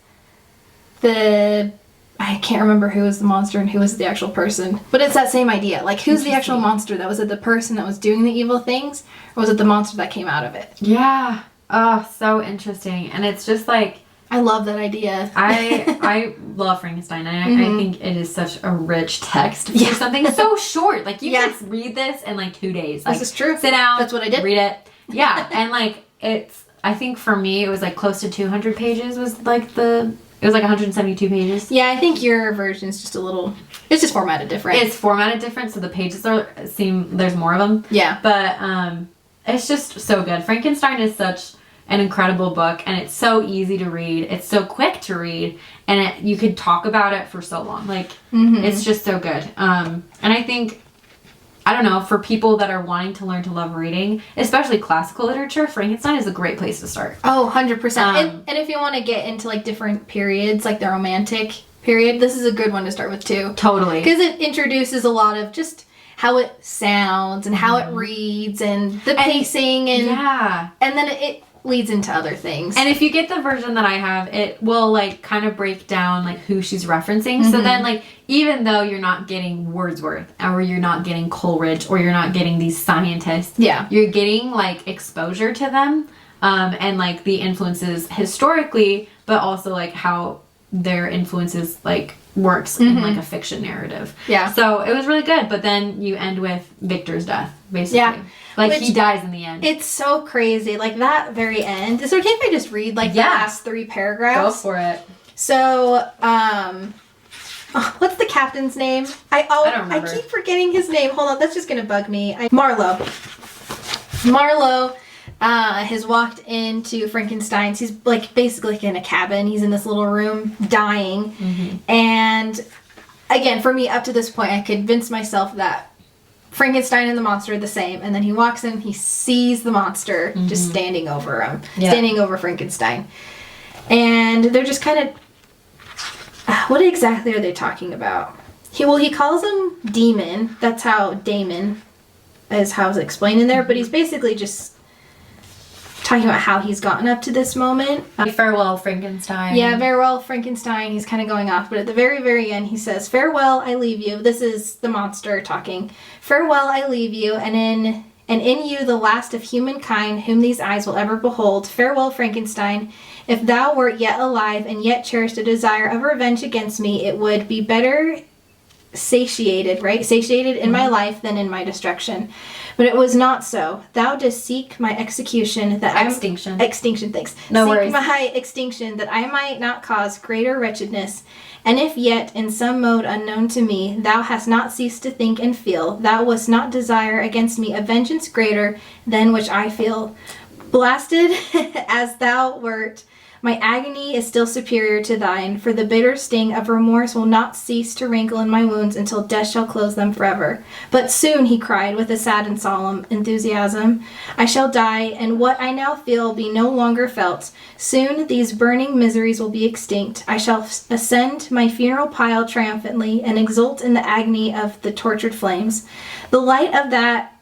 I can't remember who was the monster and who was the actual person. But it's that same idea. Like, who's the actual monster? Was it the person that was doing the evil things? Or was it the monster that came out of it? Yeah. Oh, so interesting. And it's just like... I love that idea. I love Frankenstein. I think it is such a rich text for something so short. Like, you can read this in, like, 2 days. Like, this is true. Sit down. That's what I did. Read it. Yeah. And, like, I think for me, it was, like, close to 200 pages was, like, it was like 172 pages. Yeah, I think your version's just it's just formatted different. It's formatted different, so the pages there's more of them. Yeah. But it's just so good. Frankenstein is such an incredible book, and it's so easy to read. It's so quick to read, and you could talk about it for so long. Like, it's just so good. And I think, I don't know, for people that are wanting to learn to love reading, especially classical literature, Frankenstein is a great place to start. Oh, 100%. And if you want to get into, like, different periods, like the Romantic period, this is a good one to start with, too. Totally. Because it introduces a lot of just how it sounds and how it reads and the pacing. And then it leads into other things. And if you get the version that I have, it will, like, kind of break down, like, who she's referencing. So then, like, even though you're not getting Wordsworth, or you're not getting Coleridge, or you're not getting these scientists, you're getting, like, exposure to them, and, like, the influences historically, but also, like, how their influences, like, works in, like, a fiction narrative. Yeah. So it was really good, but then you end with Victor's death, basically. Yeah. Like, he dies in the end. It's so crazy. Like, that very end. Is it okay if I just read, like, the last 3 paragraphs? Go for it. So, what's the captain's name? I don't remember. I keep forgetting his name. Hold on, that's just gonna bug me. Marlowe. has walked into Frankenstein's. He's like basically in a cabin. He's in this little room dying. Mm-hmm. And again, for me, up to this point, I convinced myself that Frankenstein and the monster are the same. And then he walks in, he sees the monster just standing over him, standing over Frankenstein. And they're just kind of, what exactly are they talking about? He calls him Demon. That's how Damon is how it's explained in there. But he's basically just talking about how he's gotten up to this moment. Farewell, Frankenstein. Yeah, farewell, Frankenstein. He's kind of going off. But at the very, very end, he says, farewell, I leave you. This is the monster talking. Farewell, I leave you, and in you the last of humankind whom these eyes will ever behold. Farewell, Frankenstein. If thou wert yet alive and yet cherished a desire of revenge against me, it would be better satiated in my life than in my destruction. But it was not so. Thou didst seek my extinction, thanks. No worries. Seek my extinction, that I might not cause greater wretchedness. And if yet, in some mode unknown to me, thou hast not ceased to think and feel, thou wast not desire against me a vengeance greater than which I feel. Blasted as thou wert, my agony is still superior to thine, for the bitter sting of remorse will not cease to rankle in my wounds until death shall close them forever. But soon, he cried with a sad and solemn enthusiasm, I shall die, and what I now feel be no longer felt. Soon these burning miseries will be extinct. I shall ascend my funeral pile triumphantly and exult in the agony of the tortured flames. The light of that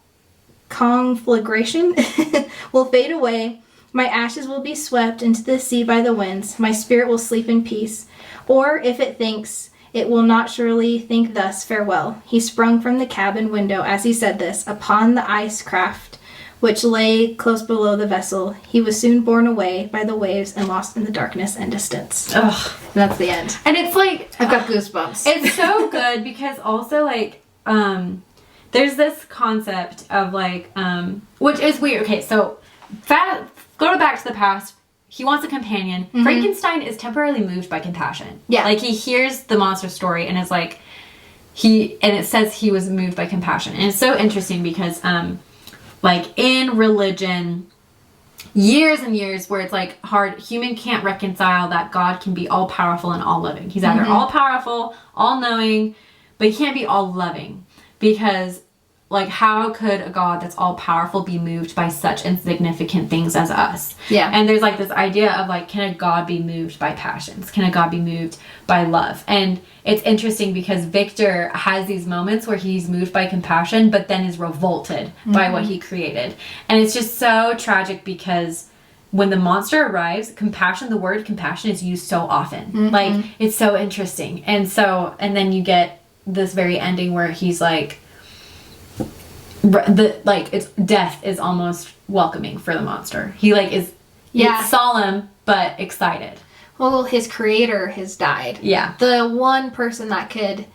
conflagration will fade away. My ashes will be swept into the sea by the winds. My spirit will sleep in peace. Or, if it thinks, it will not surely think thus, farewell. He sprung from the cabin window as he said this, upon the ice craft, which lay close below the vessel. He was soon borne away by the waves and lost in the darkness and distance. Ugh. And that's the end. And it's like... I've got goosebumps. It's so good because also, like, there's this concept of, like, which is weird. Okay, so... Go back to the past. He wants a companion. Mm-hmm. Frankenstein is temporarily moved by compassion. Yeah. Like, he hears the monster story and is like, and it says he was moved by compassion. And it's so interesting because, like, in religion, years and years where it's, like, hard, human can't reconcile that God can be all-powerful and all-loving. He's either all-powerful, all-knowing, but he can't be all-loving. Because... like, how could a God that's all-powerful be moved by such insignificant things as us? Yeah. And there's, like, this idea of, like, can a God be moved by passions? Can a God be moved by love? And it's interesting because Victor has these moments where he's moved by compassion, but then is revolted by what he created. And it's just so tragic because when the monster arrives, the word compassion is used so often. Like, it's so interesting. And then you get this very ending where he's, like... it's death is almost welcoming for the monster. He is solemn but excited. Well, his creator has died. Yeah. The one person that could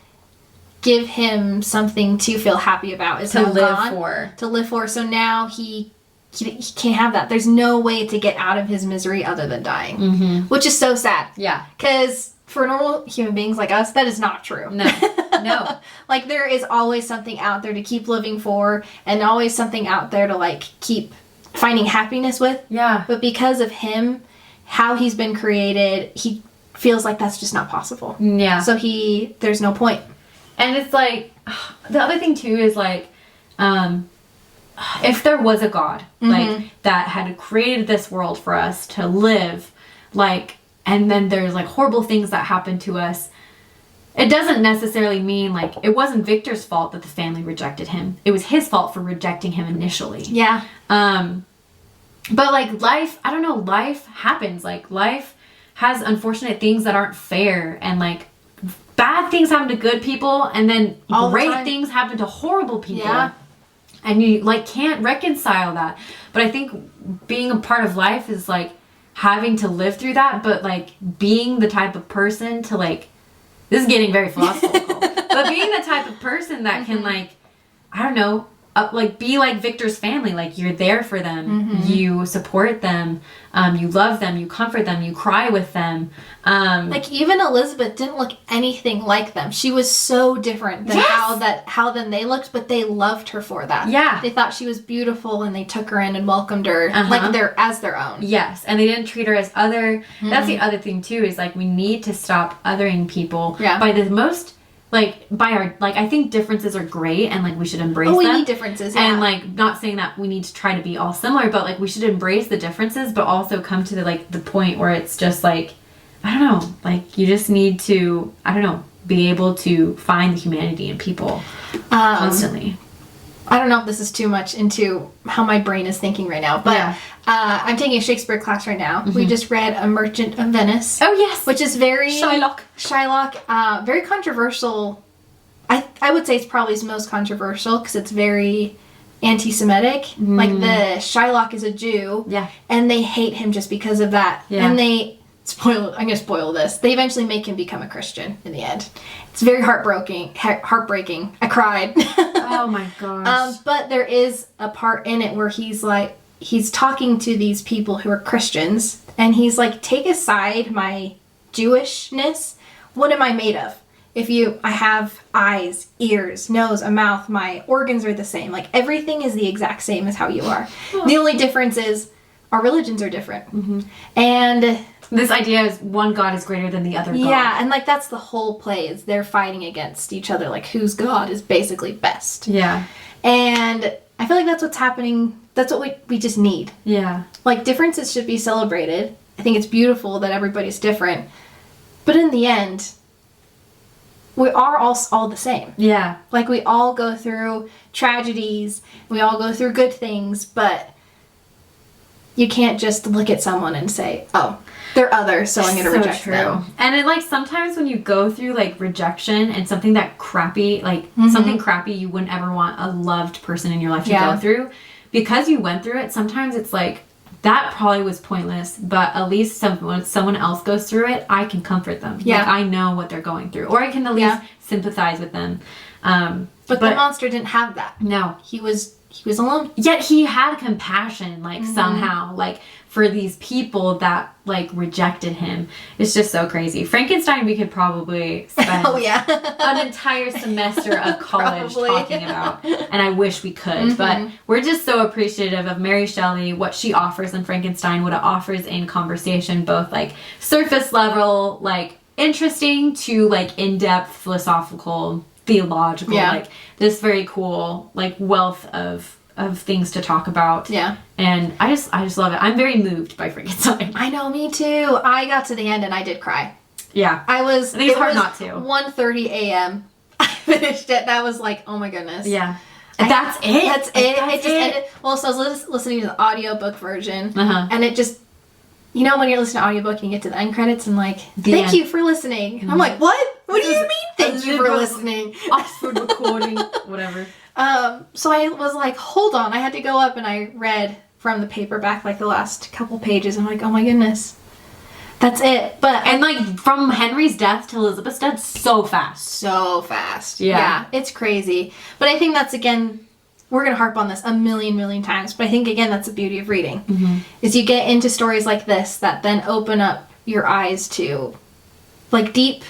give him something to feel happy about is to live for. So now he can't have that. There's no way to get out of his misery other than dying, which is so sad. Yeah. Because for normal human beings like us, that is not true. No. Like, there is always something out there to keep living for, and always something out there to, like, keep finding happiness with. Yeah. But because of him, how he's been created, he feels like that's just not possible. Yeah. So there's no point. And it's like, the other thing too is like, if there was a God, like, that had created this world for us to live, like, and then there's, like, horrible things that happen to us, it doesn't necessarily mean, like, it wasn't Victor's fault that the family rejected him. It was his fault for rejecting him initially. Yeah. But, like, life happens. Like, life has unfortunate things that aren't fair, and, like, bad things happen to good people, and then great things happen to horrible people. Yeah. And you, like, can't reconcile that. But I think being a part of life is, like, having to live through that, but, like, being the type of person to, like, this is getting very philosophical, but being the type of person that can, like, I don't know, be like Victor's family. Like, you're there for them. You support them. You love them. You comfort them. You cry with them. Like, even Elizabeth didn't look anything like them. She was so different than how then they looked, but they loved her for that. Yeah. They thought she was beautiful, and they took her in and welcomed her like as their own. Yes, and they didn't treat her as other. That's the other thing too, is like, we need to stop othering people by the most, like, by our, like, I think differences are great, and like, we should embrace them. We need differences, and like, not saying that we need to try to be all similar, but like, we should embrace the differences, but also come to the point where it's just like, I don't know, like, you just need to, I don't know, be able to find the humanity in people constantly. I don't know if this is too much into how my brain is thinking right now, but I'm taking a Shakespeare class right now. We just read A Merchant of Venice. Oh, yes. Which is very... Shylock. Very controversial. I would say it's probably his most controversial because it's very anti-Semitic. Like, the Shylock is a Jew. Yeah. And they hate him just because of that. Yeah. And I'm going to spoil this. They eventually make him become a Christian in the end. It's very heartbreaking. I cried. Oh my gosh. But there is a part in it where he's talking to these people who are Christians, and he's like, take aside my Jewishness. What am I made of? I have eyes, ears, nose, a mouth, my organs are the same. Like, everything is the exact same as how you are. The only difference is our religions are different. And this idea is one God is greater than the other God. Yeah, and like, that's the whole play, is they're fighting against each other, like, whose God is basically best. Yeah. And I feel like that's what's happening. That's what we just need. Yeah. Like, differences should be celebrated. I think it's beautiful that everybody's different. But in the end, we are all the same. Yeah. Like, we all go through tragedies. We all go through good things. But you can't just look at someone and say, oh, they're other, so I'm going to reject them. And it, like, sometimes when you go through, like, rejection and something that crappy, like, something crappy you wouldn't ever want a loved person in your life to go through, because you went through it, sometimes it's like, that probably was pointless, but at least when someone else goes through it, I can comfort them. Yeah. Like, I know what they're going through. Or I can at least sympathize with them. But the monster didn't have that. No. He was alone. Yet he had compassion, like, somehow, like, for these people that, like, rejected him. It's just so crazy. Frankenstein we could probably spend an entire semester of college talking about, and I wish we could, but we're just so appreciative of Mary Shelley, what she offers in Frankenstein, what it offers in conversation, both, like, surface level, like, interesting to, like, in-depth, philosophical, theological, like, this very cool, like, wealth of things to talk about. Yeah. And I just love it. I'm very moved by Frankenstein. I know, me too. I got to the end and I did cry. Yeah. I think it's hard not to. 1:30 a.m. I finished it and I was like, oh my goodness. Yeah. That's it. That's it. It just ended. Well, so I was listening to the audiobook version and it just, you know, when you're listening to audiobook and you get to the end credits and like, thank you for listening. And I'm like, what? What do you mean thank you for listening? Oxford recording, whatever. So I was like, hold on. I had to go up and I read from the paperback like the last couple pages. I'm like, oh my goodness. That's it. And like, from Henry's death to Elizabeth's death, so fast. So fast. Yeah. It's crazy. But I think that's, again, we're going to harp on this a million times. But I think, again, that's the beauty of reading. Is you get into stories like this that then open up your eyes to, like, deep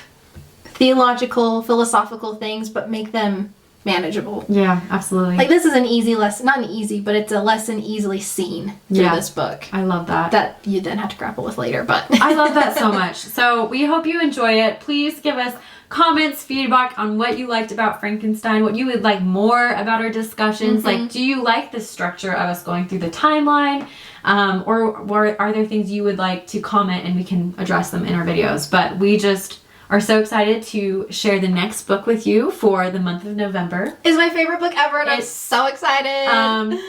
theological, philosophical things, but make them manageable. Yeah, absolutely. Like, this is an easy lesson, not an easy, but it's a lesson easily seen through this book. I love that. That you then have to grapple with later, but... I love that so much. So we hope you enjoy it. Please give us comments, feedback on what you liked about Frankenstein, what you would like more about our discussions. Like, do you like the structure of us going through the timeline? Or are there things you would like to comment and we can address them in our videos? But we just are so excited to share the next book with you for the month of November. It's my favorite book ever, and I'm so excited.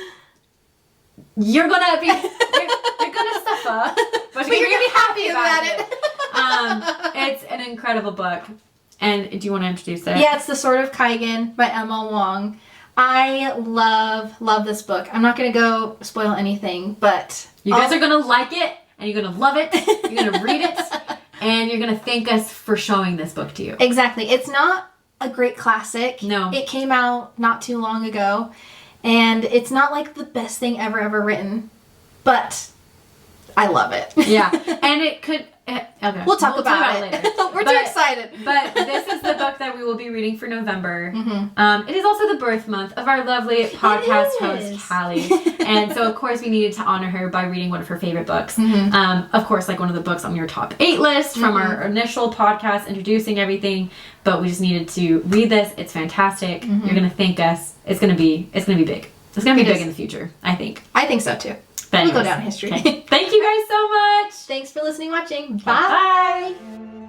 You're gonna suffer, but you're gonna be happy about it. It's an incredible book. And do you want to introduce it? Yeah, it's The Sword of Kaigan by Emma Wong. I love this book. I'm not gonna go spoil anything, but you guys are gonna like it, and you're gonna love it. You're gonna read it. And you're going to thank us for showing this book to you. Exactly. It's not a great classic. No. It came out not too long ago. And it's not like the best thing ever written, but I love it. Yeah. And it could... Okay. We'll talk about it later. We're too excited. But this is the book that we will be reading for November. It is also the birth month of our lovely podcast host, Callie. And so, of course, we needed to honor her by reading one of her favorite books. Of course, like one of the books on your top 8 list from our initial podcast introducing everything. But we just needed to read this. It's fantastic. You're going to thank us. It's going to be big. It's going to be big in the future, I think. I think so, too. But we'll go down in history. Okay. Thank you guys so much. Thanks for listening, watching. Bye. Bye.